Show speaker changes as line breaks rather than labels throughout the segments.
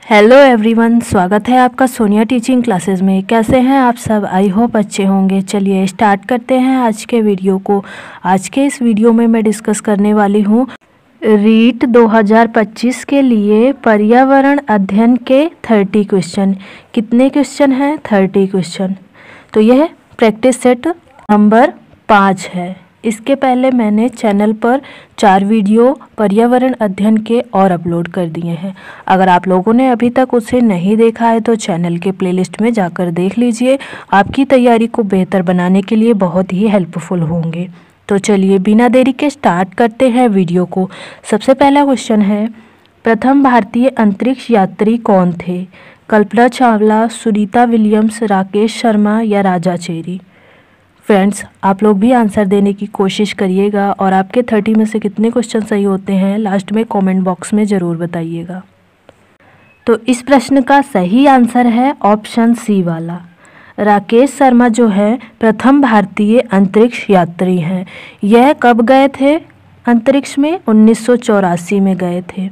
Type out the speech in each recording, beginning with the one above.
Hello everyone, स्वागत है आपका सोनिया टीचिंग क्लासेस में। कैसे हैं आप सब? आई होप अच्छे होंगे। चलिए स्टार्ट करते हैं आज के वीडियो को। आज के इस वीडियो में मैं डिस्कस करने वाली हूँ रीट 2025 के लिए पर्यावरण अध्ययन के 30 क्वेश्चन। कितने क्वेश्चन हैं? 30 क्वेश्चन। तो यह प्रैक्टिस सेट नंबर 5 है। इसके पहले मैंने चैनल पर 4 वीडियो पर्यावरण अध्ययन के और अपलोड कर दिए हैं। अगर आप लोगों ने अभी तक उसे नहीं देखा है तो चैनल के प्लेलिस्ट में जाकर देख लीजिए। आपकी तैयारी को बेहतर बनाने के लिए बहुत ही हेल्पफुल होंगे। तो चलिए बिना देरी के स्टार्ट करते हैं वीडियो को। सबसे पहला क्वेश्चन है, प्रथम भारतीय अंतरिक्ष यात्री कौन थे? कल्पना चावला, सुनीता विलियम्स, राकेश शर्मा या राजा चेरी? फ्रेंड्स, आप लोग भी आंसर देने की कोशिश करिएगा और आपके 30 में से कितने क्वेश्चन सही होते हैं लास्ट में कमेंट बॉक्स में ज़रूर बताइएगा। तो इस प्रश्न का सही आंसर है ऑप्शन सी वाला। राकेश शर्मा जो है प्रथम भारतीय अंतरिक्ष यात्री हैं। यह कब गए थे अंतरिक्ष में? 1984 में गए थे।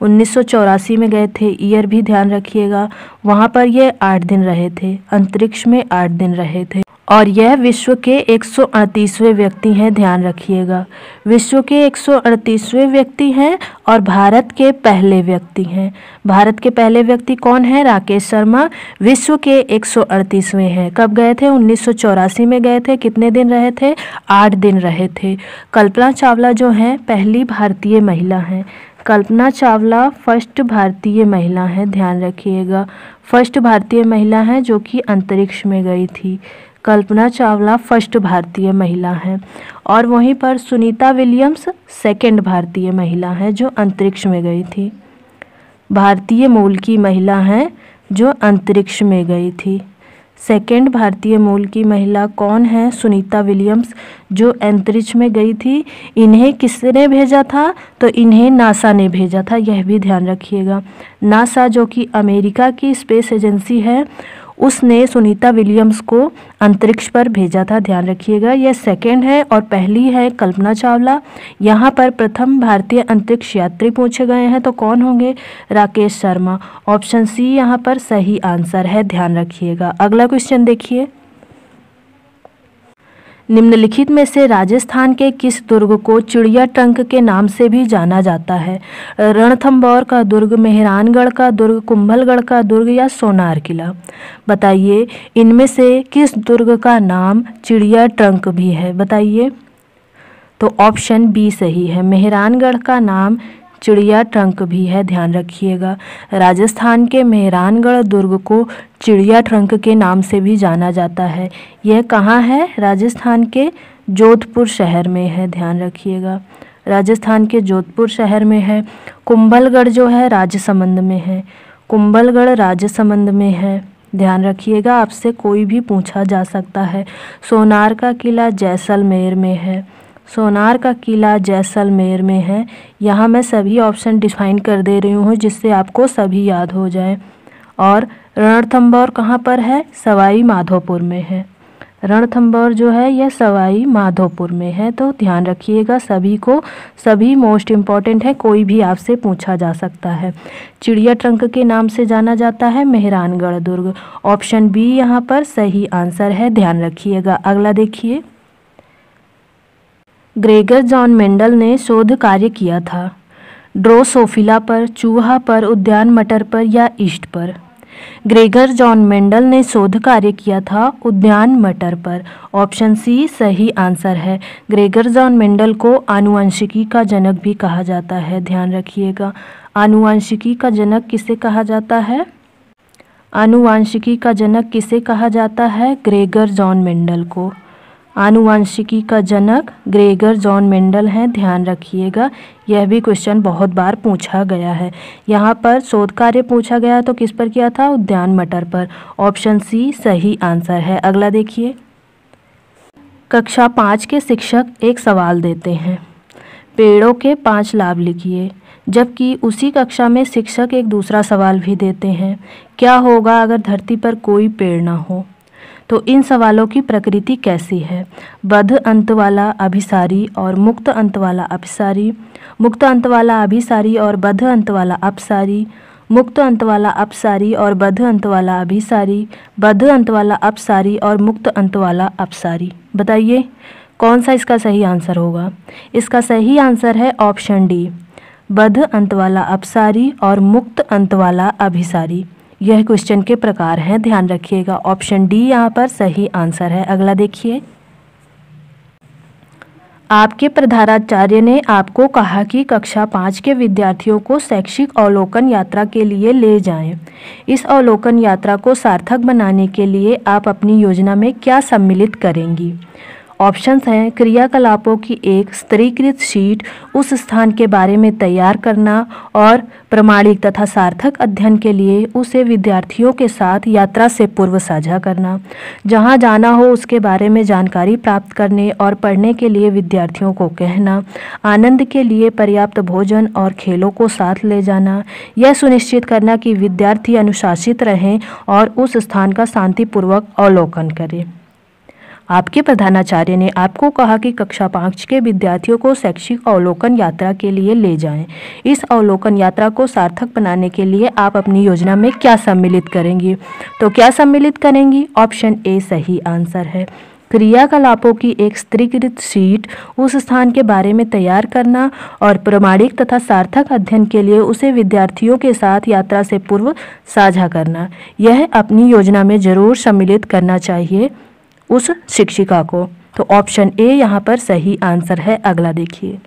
1984 में गए थे, ईयर भी ध्यान रखिएगा। वहाँ पर ये 8 दिन रहे थे, अंतरिक्ष में 8 दिन रहे थे। और यह विश्व के 138वें व्यक्ति हैं, ध्यान रखिएगा। विश्व के 138वें व्यक्ति हैं और भारत के पहले व्यक्ति हैं। भारत के पहले व्यक्ति कौन है? राकेश शर्मा। विश्व के 138वें हैं। कब गए थे? 1984 में गए थे। कितने दिन रहे थे? 8 दिन रहे थे। कल्पना चावला जो हैं पहली भारतीय महिला हैं। कल्पना चावला फर्स्ट भारतीय महिला हैं, ध्यान रखिएगा। फर्स्ट भारतीय महिला हैं जो कि अंतरिक्ष में गई थी। कल्पना चावला फर्स्ट भारतीय महिला हैं। और वहीं पर सुनीता विलियम्स सेकंड भारतीय महिला हैं जो अंतरिक्ष में गई थी। भारतीय मूल की महिला हैं जो अंतरिक्ष में गई थी। सेकंड भारतीय मूल की महिला कौन है? सुनीता विलियम्स जो अंतरिक्ष में गई थी। इन्हें किसने भेजा था? तो इन्हें नासा ने भेजा था, यह भी ध्यान रखिएगा। नासा जो कि अमेरिका की स्पेस एजेंसी है, उसने सुनीता विलियम्स को अंतरिक्ष पर भेजा था, ध्यान रखिएगा। यह सेकंड है और पहली है कल्पना चावला। यहाँ पर प्रथम भारतीय अंतरिक्ष यात्री पूछे गए हैं तो कौन होंगे? राकेश शर्मा। ऑप्शन सी यहाँ पर सही आंसर है, ध्यान रखिएगा। अगला क्वेश्चन देखिए, निम्नलिखित में से राजस्थान के किस दुर्ग को चिड़िया ट्रंक के नाम से भी जाना जाता है? रणथंभौर का दुर्ग, मेहरानगढ़ का दुर्ग, कुंभलगढ़ का दुर्ग या सोनार किला? बताइए इनमें से किस दुर्ग का नाम चिड़िया ट्रंक भी है? बताइए। तो ऑप्शन बी सही है, मेहरानगढ़ का नाम चिड़िया ट्रंक भी है, ध्यान रखिएगा। राजस्थान के मेहरानगढ़ दुर्ग को चिड़िया ट्रंक के नाम से भी जाना जाता है। यह कहाँ है? राजस्थान के जोधपुर शहर में है, ध्यान रखिएगा। राजस्थान के जोधपुर शहर में है। कुंभलगढ़ जो है राजसमंद में है। कुंभलगढ़ राजसमंद में है, ध्यान रखिएगा। आपसे कोई भी पूछा जा सकता है। सोनार का किला जैसलमेर में है। सोनार का किला जैसलमेर में है। यहाँ मैं सभी ऑप्शन डिफाइन कर दे रही हूँ जिससे आपको सभी याद हो जाए। और रणथंभौर कहाँ पर है? सवाई माधोपुर में है। रणथंभौर जो है यह सवाई माधोपुर में है, तो ध्यान रखिएगा सभी को। सभी मोस्ट इम्पॉर्टेंट है, कोई भी आपसे पूछा जा सकता है। चिड़िया ट्रंक के नाम से जाना जाता है मेहरानगढ़ दुर्ग। ऑप्शन बी यहाँ पर सही आंसर है, ध्यान रखिएगा। अगला देखिए, ग्रेगर जॉन मेंडल ने शोध कार्य किया था ड्रोसोफिला पर, चूहा पर, उद्यान मटर पर या ईस्ट पर? ग्रेगर जॉन मेंडल ने शोध कार्य किया था उद्यान मटर पर। ऑप्शन सी सही आंसर है। ग्रेगर जॉन मेंडल को आनुवंशिकी का जनक भी कहा जाता है, ध्यान रखिएगा। आनुवंशिकी का जनक किसे कहा जाता है? आनुवंशिकी का जनक किसे कहा जाता है? ग्रेगर जॉन मेंडल को। आनुवंशिकी का जनक ग्रेगर जॉन मेंडल हैं, ध्यान रखिएगा। यह भी क्वेश्चन बहुत बार पूछा गया है। यहाँ पर शोध कार्य पूछा गया तो किस पर किया था? उद्यान मटर पर। ऑप्शन सी सही आंसर है। अगला देखिए, कक्षा 5 के शिक्षक एक सवाल देते हैं, पेड़ों के 5 लाभ लिखिए। जबकि उसी कक्षा में शिक्षक एक दूसरा सवाल भी देते हैं, क्या होगा अगर धरती पर कोई पेड़ ना हो? तो इन सवालों की प्रकृति कैसी है? बद्ध अंत वाला, अभिसारी और मुक्त अंत वाला अभिसारी, मुक्त अंत वाला अभिसारी और बद्ध अंत वाला अपसारी, मुक्त अंत वाला अपसारी और बद्ध अंत वाला अभिसारी, बद्ध अंत वाला अपसारी और मुक्त अंत वाला अपसारी। बताइए कौन सा इसका सही आंसर होगा। इसका सही आंसर है ऑप्शन डी, बद्ध अंत वाला अपसारी और मुक्त अंत वाला अभिसारी। यह क्वेश्चन के प्रकार हैं, ध्यान रखिएगा। ऑप्शन डी यहाँ पर सही आंसर है। अगला देखिए, आपके प्रधानाचार्य ने आपको कहा कि कक्षा 5 के विद्यार्थियों को शैक्षिक अवलोकन यात्रा के लिए ले जाएं। इस अवलोकन यात्रा को सार्थक बनाने के लिए आप अपनी योजना में क्या सम्मिलित करेंगी। ऑप्शंस हैं, क्रियाकलापों की एक स्तरीकृत शीट उस स्थान के बारे में तैयार करना और प्रमाणिक तथा सार्थक अध्ययन के लिए उसे विद्यार्थियों के साथ यात्रा से पूर्व साझा करना। जहां जाना हो उसके बारे में जानकारी प्राप्त करने और पढ़ने के लिए विद्यार्थियों को कहना। आनंद के लिए पर्याप्त भोजन और खेलों को साथ ले जाना। यह सुनिश्चित करना कि विद्यार्थी अनुशासित रहें और उस स्थान का शांतिपूर्वक अवलोकन करें। आपके प्रधानाचार्य ने आपको कहा कि कक्षा 5 के विद्यार्थियों को शैक्षिक अवलोकन यात्रा के लिए ले जाएं। इस अवलोकन यात्रा को सार्थक बनाने के लिए आप अपनी योजना में क्या सम्मिलित करेंगी। तो क्या सम्मिलित करेंगी, ऑप्शन ए सही आंसर है। क्रियाकलापों की एक स्तरीकृत शीट उस स्थान के बारे में तैयार करना और प्रमाणिक तथा सार्थक अध्ययन के लिए उसे विद्यार्थियों के साथ यात्रा से पूर्व साझा करना। यह अपनी योजना में जरूर सम्मिलित करना चाहिए उस शिक्षिका को। तो ऑप्शन ए यहाँ पर सही आंसर है। अगला देखिए,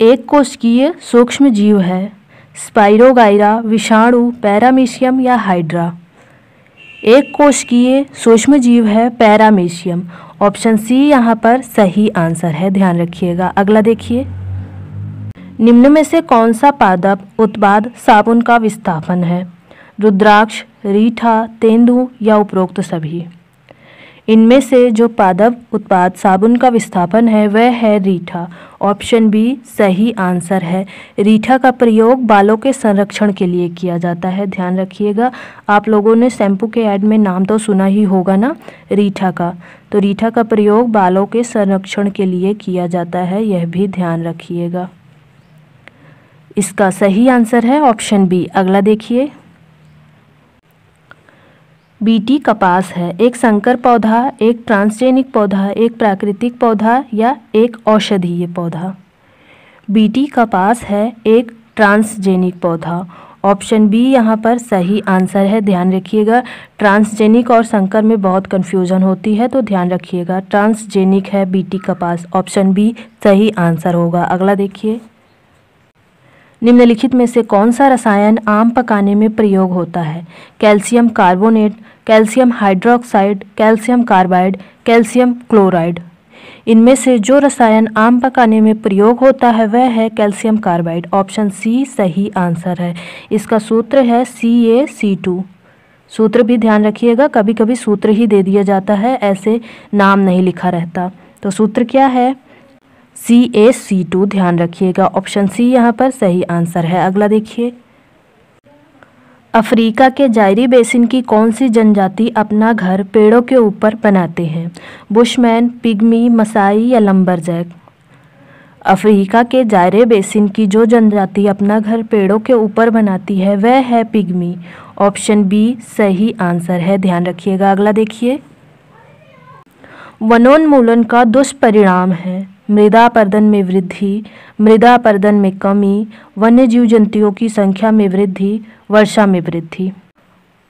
एक कोशिकीय सूक्ष्म जीव है, स्पाइरोगाइरा, विषाणु, पैरामीशियम या हाइड्रा। एक कोशिकीय सूक्ष्म जीव है पैरामीशियम। ऑप्शन सी यहाँ पर सही आंसर है, ध्यान रखिएगा। अगला देखिए, निम्न में से कौन सा पादप उत्पाद साबुन का विस्थापन है। रुद्राक्ष, रीठा, तेंदू या उपरोक्त सभी। इनमें से जो पादप उत्पाद साबुन का विस्थापन है वह है रीठा। ऑप्शन बी सही आंसर है। रीठा का प्रयोग बालों के संरक्षण के लिए किया जाता है, ध्यान रखिएगा। आप लोगों ने शैम्पू के ऐड में नाम तो सुना ही होगा ना रीठा का, तो रीठा का प्रयोग बालों के संरक्षण के लिए किया जाता है, यह भी ध्यान रखिएगा। इसका सही आंसर है ऑप्शन बी। अगला देखिए, बीटी कपास है, एक संकर पौधा, एक ट्रांसजेनिक पौधा, एक प्राकृतिक पौधा या एक औषधीय पौधा। बीटी कपास है एक ट्रांसजेनिक पौधा। ऑप्शन बी यहाँ पर सही आंसर है, ध्यान रखिएगा। ट्रांसजेनिक और संकर में बहुत कन्फ्यूजन होती है, तो ध्यान रखिएगा। ट्रांसजेनिक है बीटी कपास। ऑप्शन बी सही आंसर होगा। अगला देखिए, निम्नलिखित में से कौन सा रसायन आम पकाने में प्रयोग होता है। Calcium carbonate, calcium hydroxide, calcium carbide, calcium chloride. इनमें से जो रसायन आम पकाने में प्रयोग होता है वह है कैल्शियम कार्बाइड। ऑप्शन सी सही आंसर है। इसका सूत्र है CaC2। सूत्र भी ध्यान रखिएगा, कभी कभी सूत्र ही दे दिया जाता है, ऐसे नाम नहीं लिखा रहता। तो सूत्र क्या है, CaC2, ध्यान रखिएगा। ऑप्शन सी यहाँ पर सही आंसर है। अगला देखिए, अफ्रीका के जायरी बेसिन की कौन सी जनजाति अपना घर पेड़ों के ऊपर बनाते हैं। बुशमैन, पिग्मी, मसाई या लंबरजैक। अफ्रीका के जायरे बेसिन की जो जनजाति अपना घर पेड़ों के ऊपर बनाती है वह है पिग्मी। ऑप्शन बी सही आंसर है, ध्यान रखिएगा। अगला देखिए, वनोन्मूलन का दुष्परिणाम है मृदा अपरदन में वृद्धि, मृदा अपरदन में कमी, वन्य जीव जंतुओं की संख्या में वृद्धि, वर्षा में वृद्धि।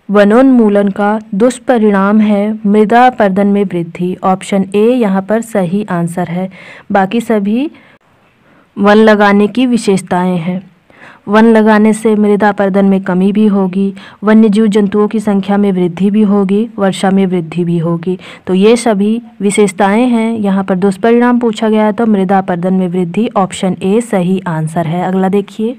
वनोन्मूलन का दुष्परिणाम है मृदा अपरदन में वृद्धि। ऑप्शन ए यहाँ पर सही आंसर है। बाकी सभी वन लगाने की विशेषताएं हैं। वन लगाने से मृदा अपरदन में कमी भी होगी, वन्य जीव जंतुओं की संख्या में वृद्धि भी होगी, वर्षा में वृद्धि भी होगी। तो ये सभी विशेषताएं हैं। यहाँ पर दुष्परिणाम पूछा गया है तो मृदा अपरदन में वृद्धि। ऑप्शन ए सही आंसर है। अगला देखिए,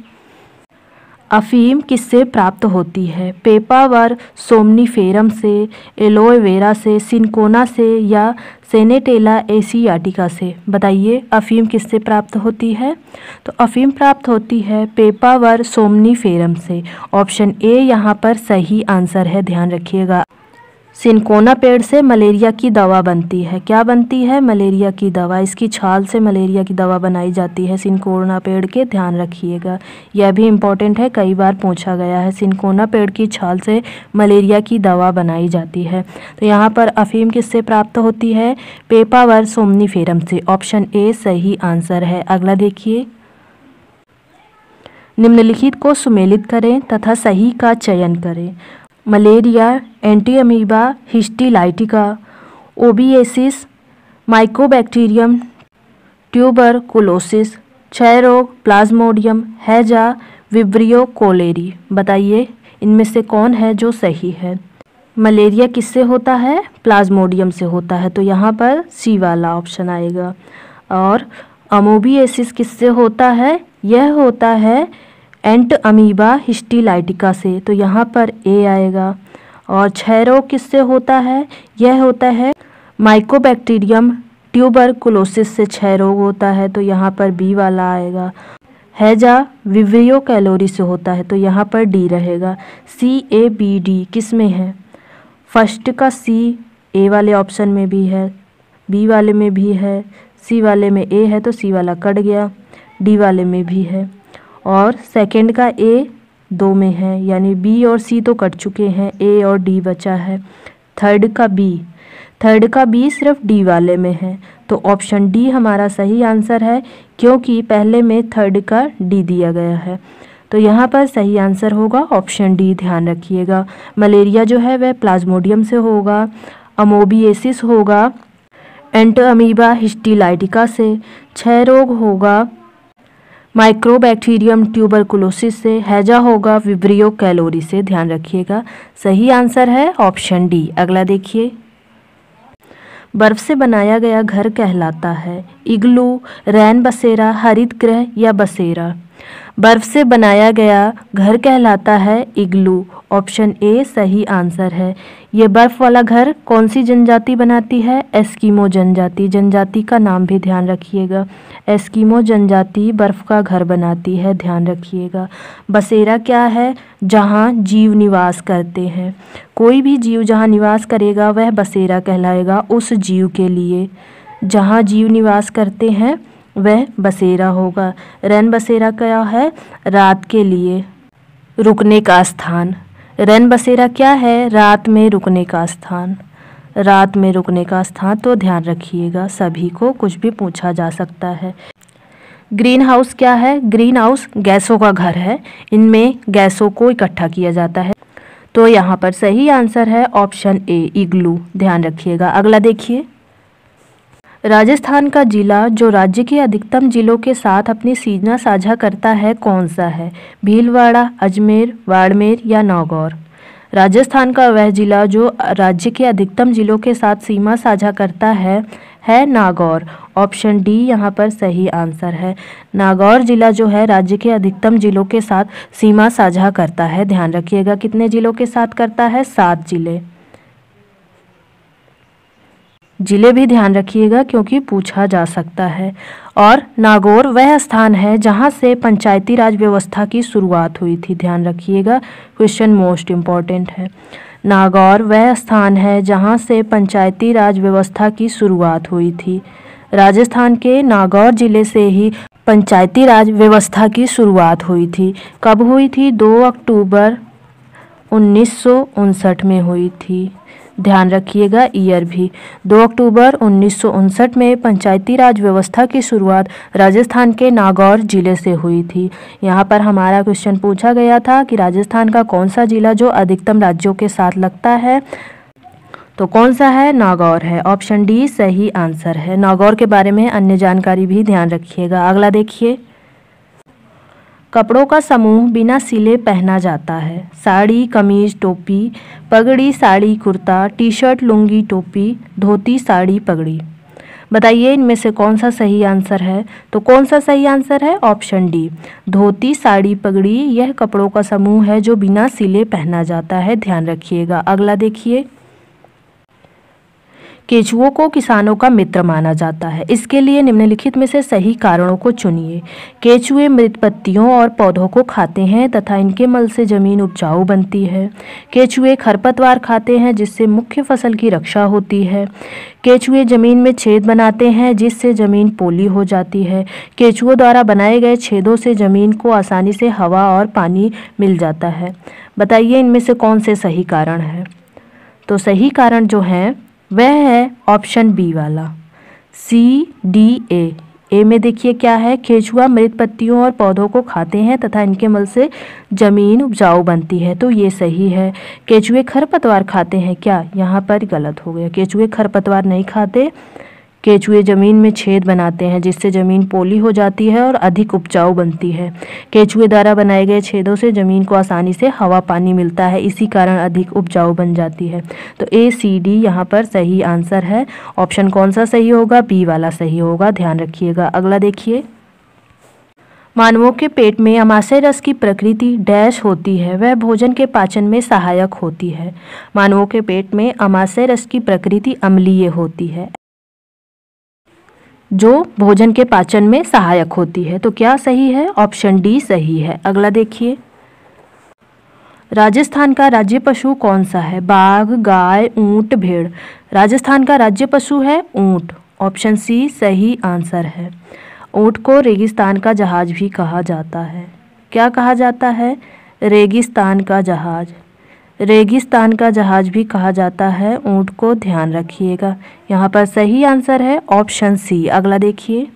अफीम किससे प्राप्त होती है। पेपावर सोमनीफेरम से, एलोवेरा से, सिनकोना से या सेनेटेला एशियाटिका से। बताइए अफीम किससे प्राप्त होती है। तो अफीम प्राप्त होती है पेपावर सोमनीफेरम से। ऑप्शन ए यहाँ पर सही आंसर है, ध्यान रखिएगा। सिनकोना पेड़ से मलेरिया की दवा बनती है। क्या बनती है? मलेरिया की दवा। इसकी छाल से मलेरिया की दवा बनाई जाती है सिनकोना पेड़ के, ध्यान रखिएगा। यह भी इम्पोर्टेंट है, कई बार पूछा गया है। सिनकोना पेड़ की छाल से मलेरिया की दवा बनाई जाती है। तो यहाँ पर अफीम किससे प्राप्त होती है? पेपावर सोमनीफेरम से। ऑप्शन ए सही आंसर है। अगला देखिए, निम्नलिखित को सुमेलित करें तथा सही का चयन करें। Malaria, entamoeba histolytica, amoebiasis, mycobacterium tuberculosis, क्षय रोग प्लाज्मोडियम हैजा, विब्रियो कोलेरी। बताइए इनमें से कौन है जो सही है? मलेरिया किससे होता है? प्लाज्मोडियम से होता है, तो यहाँ पर सी वाला ऑप्शन आएगा। और अमोबिएसिस किससे होता है? यह होता है एंट अमीबा हिस्टीलाइटिका से, तो यहाँ पर ए आएगा। और क्षय रोग किससे होता है? यह होता है माइकोबैक्टीरियम ट्यूबरकुलोसिस से क्षय रोग होता है, तो यहाँ पर बी वाला आएगा। हैजा विब्रियो कैलोरी से होता है, तो यहाँ पर डी रहेगा। CABD किस में है? फर्स्ट का सी ए वाले ऑप्शन में भी है, बी वाले में भी है, सी वाले में ए है तो सी वाला कट गया, डी वाले में भी है। और सेकंड का ए दो में है, यानी बी और सी तो कट चुके हैं, ए और डी बचा है। थर्ड का बी सिर्फ डी वाले में है, तो ऑप्शन डी हमारा सही आंसर है, क्योंकि पहले में थर्ड का डी दिया गया है। तो यहाँ पर सही आंसर होगा ऑप्शन डी, ध्यान रखिएगा। मलेरिया जो है वह प्लाज्मोडियम से होगा, अमोबिएसिस होगा एंट अमीबा हिस्टीलाइटिका से, क्षय रोग होगा माइक्रोबैक्टीरियम ट्यूबरकुलोसिस से, हैजा होगा विब्रियो कैलोरी से। ध्यान रखिएगा, सही आंसर है ऑप्शन डी। अगला देखिए, बर्फ से बनाया गया घर कहलाता है इग्लू, रैन बसेरा, हरित गृह या बसेरा। बर्फ से बनाया गया घर कहलाता है इग्लू। ऑप्शन ए सही आंसर है। ये बर्फ वाला घर कौन सी जनजाति बनाती है? एस्किमो जनजाति। जनजाति का नाम भी ध्यान रखिएगा। एस्किमो जनजाति बर्फ का घर बनाती है, ध्यान रखिएगा। बसेरा क्या है? जहाँ जीव निवास करते हैं। कोई भी जीव जहाँ निवास करेगा वह बसेरा कहलाएगा। उस जीव के लिए जहाँ जीव निवास करते हैं वह बसेरा होगा। रैन बसेरा क्या है? रात के लिए रुकने का स्थान। रैन बसेरा क्या है? रात में रुकने का स्थान। रात में रुकने का स्थान, तो ध्यान रखिएगा, सभी को कुछ भी पूछा जा सकता है। ग्रीन हाउस क्या है? ग्रीन हाउस गैसों का घर है, इनमें गैसों को इकट्ठा किया जाता है, तो यहाँ पर सही आंसर है ऑप्शन ए इग्लू। ध्यान रखिएगा। अगला देखिए, राजस्थान का जिला जो राज्य के अधिकतम जिलों के साथ अपनी सीमा साझा करता है कौन सा है? भीलवाड़ा, अजमेर, बाड़मेर या नागौर। राजस्थान का वह जिला जो राज्य के अधिकतम जिलों के साथ सीमा साझा करता है नागौर। ऑप्शन डी यहाँ पर सही आंसर है। नागौर जिला जो है राज्य के अधिकतम जिलों के साथ सीमा साझा करता है। ध्यान रखिएगा, कितने जिलों के साथ करता है? 7 जिले। जिले भी ध्यान रखिएगा क्योंकि पूछा जा सकता है। और नागौर वह स्थान है जहां से पंचायती राज व्यवस्था की शुरुआत हुई थी। ध्यान रखिएगा, क्वेश्चन मोस्ट इम्पॉर्टेंट है। नागौर वह स्थान है जहां से पंचायती राज व्यवस्था की शुरुआत हुई थी। राजस्थान के नागौर जिले से ही पंचायती राज व्यवस्था की शुरुआत हुई थी। कब हुई थी? 2 अक्टूबर 1959 में हुई थी। ध्यान रखिएगा ईयर भी। 2 अक्टूबर 1959 में पंचायती राज व्यवस्था की शुरुआत राजस्थान के नागौर जिले से हुई थी। यहाँ पर हमारा क्वेश्चन पूछा गया था कि राजस्थान का कौन सा जिला जो अधिकतम राज्यों के साथ लगता है, तो कौन सा है? नागौर है। ऑप्शन डी सही आंसर है। नागौर के बारे में अन्य जानकारी भी ध्यान रखिएगा। अगला देखिए, कपड़ों का समूह बिना सिले पहना जाता है। साड़ी, कमीज, टोपी, पगड़ी, साड़ी, कुर्ता, टी शर्ट, लुंगी, टोपी, धोती, साड़ी, पगड़ी। बताइए इनमें से कौन सा सही आंसर है? तो कौन सा सही आंसर है? ऑप्शन डी, धोती, साड़ी, पगड़ी यह कपड़ों का समूह है जो बिना सिले पहना जाता है। ध्यान रखिएगा। अगला देखिए, केचुओं को किसानों का मित्र माना जाता है। इसके लिए निम्नलिखित में से सही कारणों को चुनिए। केचुए मृत पत्तियों और पौधों को खाते हैं तथा इनके मल से जमीन उपजाऊ बनती है। केचुए खरपतवार खाते हैं जिससे मुख्य फसल की रक्षा होती है। केचुए जमीन में छेद बनाते हैं जिससे जमीन पोली हो जाती है। केचुओं द्वारा बनाए गए छेदों से जमीन को आसानी से हवा और पानी मिल जाता है। बताइए इनमें से कौन से सही कारण है। तो सही कारण जो है वह है ऑप्शन बी वाला, CDA। ए में देखिए क्या है, केचुआ मृत पत्तियों और पौधों को खाते हैं तथा इनके मल से जमीन उपजाऊ बनती है, तो ये सही है। केचुए खरपतवार खाते हैं क्या, यहाँ पर गलत हो गया। केचुए खरपतवार नहीं खाते। केचुए जमीन में छेद बनाते हैं जिससे जमीन पोली हो जाती है और अधिक उपजाऊ बनती है। केचुए द्वारा बनाए गए छेदों से जमीन को आसानी से हवा पानी मिलता है, इसी कारण अधिक उपजाऊ बन जाती है। तो ACD यहाँ पर सही आंसर है। ऑप्शन कौन सा सही होगा, बी वाला सही होगा, ध्यान रखिएगा। अगला देखिए, मानवों के पेट में अमाशय रस की प्रकृति डैश होती है, वह भोजन के पाचन में सहायक होती है। मानवों के पेट में अमाशय रस की प्रकृति अम्लीय होती है जो भोजन के पाचन में सहायक होती है। तो क्या सही है, ऑप्शन डी सही है। अगला देखिए, राजस्थान का राज्य पशु कौन सा है, बाघ, गाय, ऊंट, भेड़। राजस्थान का राज्य पशु है ऊंट, ऑप्शन सी सही आंसर है। ऊंट को रेगिस्तान का जहाज भी कहा जाता है। क्या कहा जाता है, रेगिस्तान का जहाज। रेगिस्तान का जहाज भी कहा जाता है ऊंट को, ध्यान रखिएगा। यहाँ पर सही आंसर है ऑप्शन सी। अगला देखिए,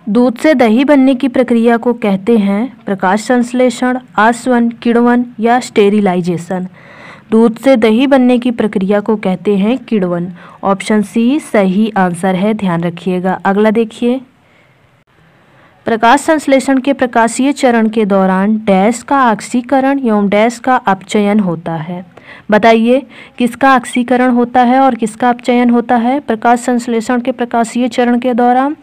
दूध से दही बनने की प्रक्रिया को कहते हैं प्रकाश संश्लेषण, आसवन, किण्वन या स्टेरिलाइजेशन। दूध से दही बनने की प्रक्रिया को कहते हैं किण्वन, ऑप्शन सी सही आंसर है, ध्यान रखिएगा। अगला देखिए, प्रकाश संश्लेषण के प्रकाशीय चरण के दौरान डैश का ऑक्सीकरण एवं डैश का अपचयन होता है। बताइए किसका ऑक्सीकरण होता है और किसका अपचयन होता है प्रकाश संश्लेषण के प्रकाशीय चरण के दौरान।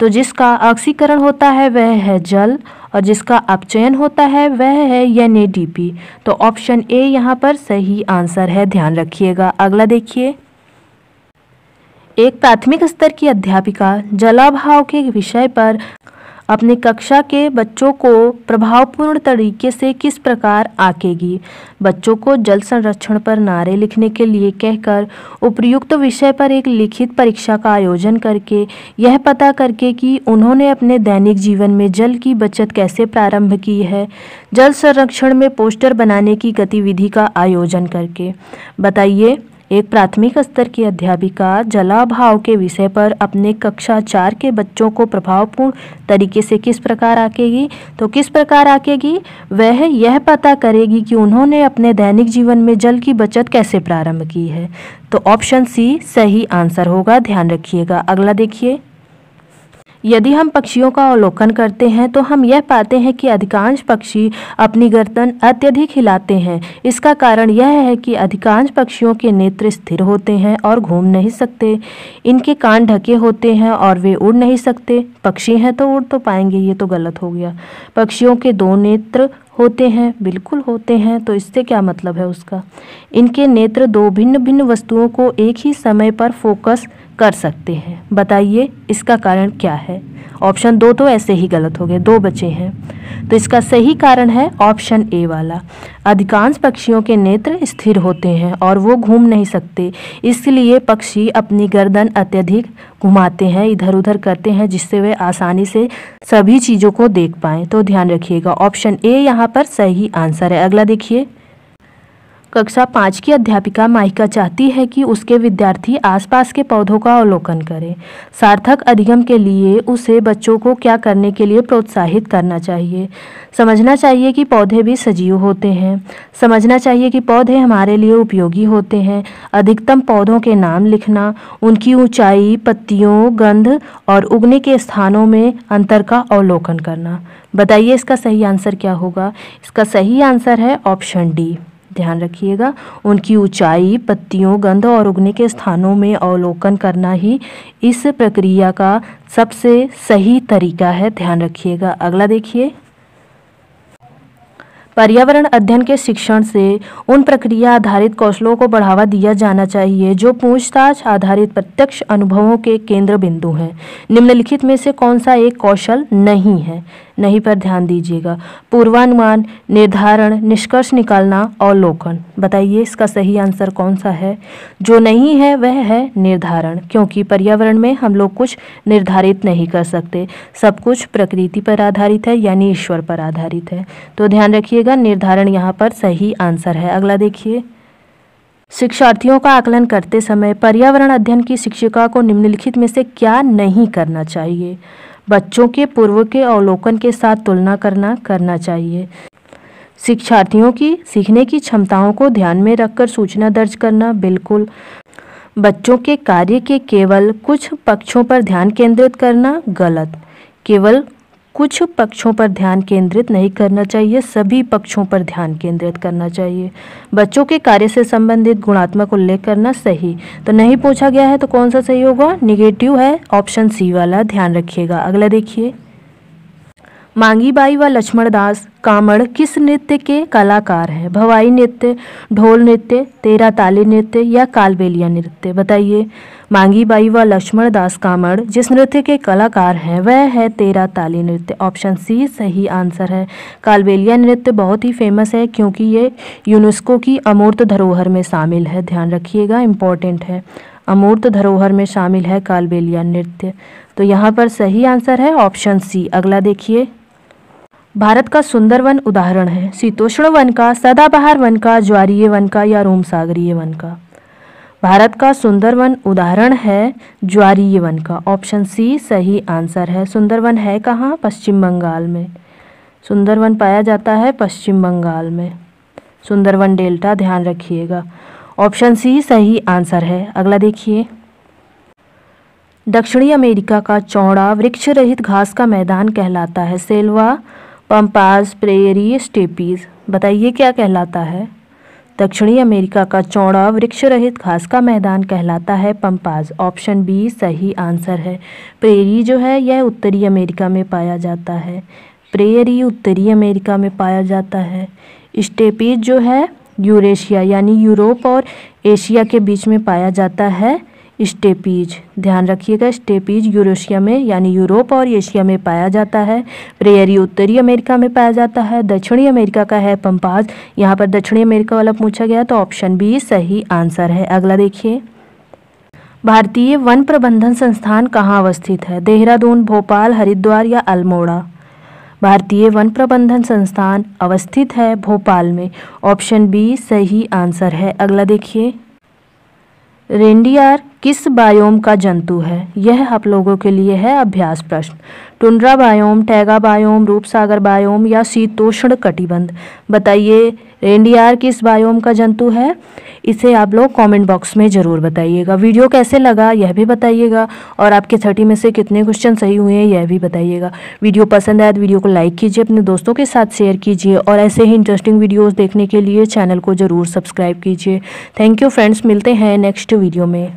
तो जिसका ऑक्सीकरण होता है वह है जल और जिसका अपचयन होता है वह है NADP। तो ऑप्शन ए यहाँ पर सही आंसर है, ध्यान रखिएगा। अगला देखिए, एक प्राथमिक स्तर की अध्यापिका जलाभाव के विषय पर अपने कक्षा के बच्चों को प्रभावपूर्ण तरीके से किस प्रकार आंकेगी। बच्चों को जल संरक्षण पर नारे लिखने के लिए कहकर उपयुक्त विषय पर एक लिखित परीक्षा का आयोजन करके यह पता करके कि उन्होंने अपने दैनिक जीवन में जल की बचत कैसे प्रारंभ की है। जल संरक्षण में पोस्टर बनाने की गतिविधि का आयोजन करके। बताइए एक प्राथमिक स्तर की अध्यापिका जलाभाव के विषय पर अपने कक्षा 4 के बच्चों को प्रभावपूर्ण तरीके से किस प्रकार आंकेगी। तो किस प्रकार आंकेगी, वह यह पता करेगी कि उन्होंने अपने दैनिक जीवन में जल की बचत कैसे प्रारंभ की है। तो ऑप्शन सी सही आंसर होगा, ध्यान रखिएगा। अगला देखिए, यदि हम पक्षियों का अवलोकन करते हैं तो हम यह पाते हैं कि अधिकांश पक्षी अपनी गर्दन अत्यधिक हिलाते हैं। इसका कारण यह है कि अधिकांश पक्षियों के नेत्र स्थिर होते हैं और घूम नहीं सकते। इनके कान ढके होते हैं और वे उड़ नहीं सकते। पक्षी हैं तो उड़ तो पाएंगे, ये तो गलत हो गया। पक्षियों के 2 नेत्र होते हैं, बिल्कुल होते हैं। तो इससे क्या मतलब है उसका, इनके नेत्र 2 भिन्न भिन्न वस्तुओं को एक ही समय पर फोकस कर सकते हैं। बताइए इसका कारण क्या है। ऑप्शन 2 तो ऐसे ही गलत हो गए, 2 बचे हैं। तो इसका सही कारण है ऑप्शन ए वाला। अधिकांश पक्षियों के नेत्र स्थिर होते हैं और वो घूम नहीं सकते, इसलिए पक्षी अपनी गर्दन अत्यधिक घुमाते हैं, इधर उधर करते हैं, जिससे वे आसानी से सभी चीज़ों को देख पाएँ। तो ध्यान रखिएगा, ऑप्शन ए यहाँ पर सही आंसर है। अगला देखिए, कक्षा 5 की अध्यापिका माहिका चाहती है कि उसके विद्यार्थी आसपास के पौधों का अवलोकन करें। सार्थक अधिगम के लिए उसे बच्चों को क्या करने के लिए प्रोत्साहित करना चाहिए। समझना चाहिए कि पौधे भी सजीव होते हैं। समझना चाहिए कि पौधे हमारे लिए उपयोगी होते हैं। अधिकतम पौधों के नाम लिखना, उनकी ऊंचाई, पत्तियों, गंध और उगने के स्थानों में अंतर का अवलोकन करना। बताइए इसका सही आंसर क्या होगा। इसका सही आंसर है ऑप्शन डी, ध्यान रखिएगा। उनकी ऊंचाई, पत्तियों, गंध और उगने के स्थानों में अवलोकन करना ही इस प्रक्रिया का सबसे सही तरीका है, ध्यान रखिएगा। अगला देखिए, पर्यावरण अध्ययन के शिक्षण से उन प्रक्रिया आधारित कौशलों को बढ़ावा दिया जाना चाहिए जो पूछताछ आधारित प्रत्यक्ष अनुभवों के केंद्र बिंदु हैं। निम्नलिखित में से कौन सा एक कौशल नहीं है? नहीं पर ध्यान दीजिएगा। पूर्वानुमान, निर्धारण, निष्कर्ष निकालना, अवलोकन। बताइए इसका सही आंसर कौन सा है? जो नहीं है वह है निर्धारण, क्योंकि पर्यावरण में हम लोग कुछ निर्धारित नहीं कर सकते, सब कुछ प्रकृति पर आधारित है यानी ईश्वर पर आधारित है। तो ध्यान रखिएगा, निर्धारण यहाँ पर सही आंसर है। अगला देखिए, शिक्षार्थियों का आकलन करते समय पर्यावरण अध्ययन की शिक्षिका को निम्नलिखित में से क्या नहीं करना चाहिए? बच्चों के पूर्व के अवलोकन के साथ तुलना करना चाहिए। शिक्षार्थियों की सीखने की क्षमताओं को ध्यान में रखकर सूचना दर्ज करना, बिल्कुल। बच्चों के कार्य के केवल कुछ पक्षों पर ध्यान केंद्रित करना, गलत। केवल कुछ पक्षों पर ध्यान केंद्रित नहीं करना चाहिए, सभी पक्षों पर ध्यान केंद्रित करना चाहिए। बच्चों के कार्य से संबंधित गुणात्मक उल्लेख करना, सही। तो नहीं पूछा गया है तो कौन सा सही होगा? निगेटिव है, ऑप्शन सी वाला, ध्यान रखिएगा। अगला देखिए, मांगी बाई व लक्ष्मणदास कामड़ किस नृत्य के कलाकार हैं? भवाई नृत्य, ढोल नृत्य, तेरा ताली नृत्य या कालबेलिया नृत्य? बताइए। मांगी बाई व लक्ष्मणदास कामड़ जिस नृत्य के कलाकार हैं वह है तेरा ताली नृत्य, ऑप्शन सी सही आंसर है। कालबेलिया नृत्य बहुत ही फेमस है क्योंकि ये यूनेस्को की अमूर्त धरोहर में शामिल है, ध्यान रखिएगा, इम्पोर्टेंट है। अमूर्त धरोहर में शामिल है कालबेलिया नृत्य। तो यहाँ पर सही आंसर है ऑप्शन सी। अगला देखिए, भारत का सुंदर वन उदाहरण है शीतोष्ण वन का, सदाबहार वन का, ज्वारीय वन का या रोमसागरीय वन का? भारत का सुंदर वन उदाहरण है ज्वारीय वन का, ऑप्शन सी सही आंसर है। सुंदर वन है कहाँ? पश्चिम बंगाल में। सुंदर वन पाया जाता है पश्चिम बंगाल में, सुंदरवन डेल्टा, ध्यान रखिएगा। ऑप्शन सी सही आंसर है। अगला देखिए, दक्षिणी अमेरिका का चौड़ा वृक्ष रहित घास का मैदान कहलाता है सेल्वा, पंपास, प्रेयरी, स्टेपीज? बताइए क्या कहलाता है? दक्षिणी अमेरिका का चौड़ा वृक्ष रहित घास का मैदान कहलाता है पंपास, ऑप्शन बी सही आंसर है। प्रेयरी जो है यह उत्तरी अमेरिका में पाया जाता है, प्रेयरी उत्तरी अमेरिका में पाया जाता है। स्टेपीज जो है यूरेशिया यानी यूरोप और एशिया के बीच में पाया जाता है स्टेपीज, ध्यान रखिएगा। स्टेपीज यूरेशिया में यानी यूरोप और एशिया में पाया जाता है। प्रेयरी उत्तरी अमेरिका में पाया जाता है। दक्षिणी अमेरिका का है पंपास, यहाँ पर दक्षिणी अमेरिका वाला पूछा गया तो ऑप्शन बी सही आंसर है। अगला देखिए, भारतीय वन प्रबंधन संस्थान कहाँ अवस्थित है? देहरादून, भोपाल, हरिद्वार या अल्मोड़ा? भारतीय वन प्रबंधन संस्थान अवस्थित है भोपाल में, ऑप्शन बी सही आंसर है। अगला देखिए, रेनडियर किस बायोम का जंतु है? यह आप लोगों के लिए है अभ्यास प्रश्न। Tundra biome, taiga biome, Roopsagar biome या शीतोष्ण कटिबंध? बताइए रेनडियर किस बायोम का जंतु है? इसे आप लोग कमेंट बॉक्स में ज़रूर बताइएगा। वीडियो कैसे लगा यह भी बताइएगा और आपके 30 में से कितने क्वेश्चन सही हुए हैं यह भी बताइएगा। वीडियो पसंद आया तो वीडियो को लाइक कीजिए, अपने दोस्तों के साथ शेयर कीजिए और ऐसे ही इंटरेस्टिंग वीडियोज़ देखने के लिए चैनल को ज़रूर सब्सक्राइब कीजिए। थैंक यू फ्रेंड्स, मिलते हैं नेक्स्ट वीडियो में।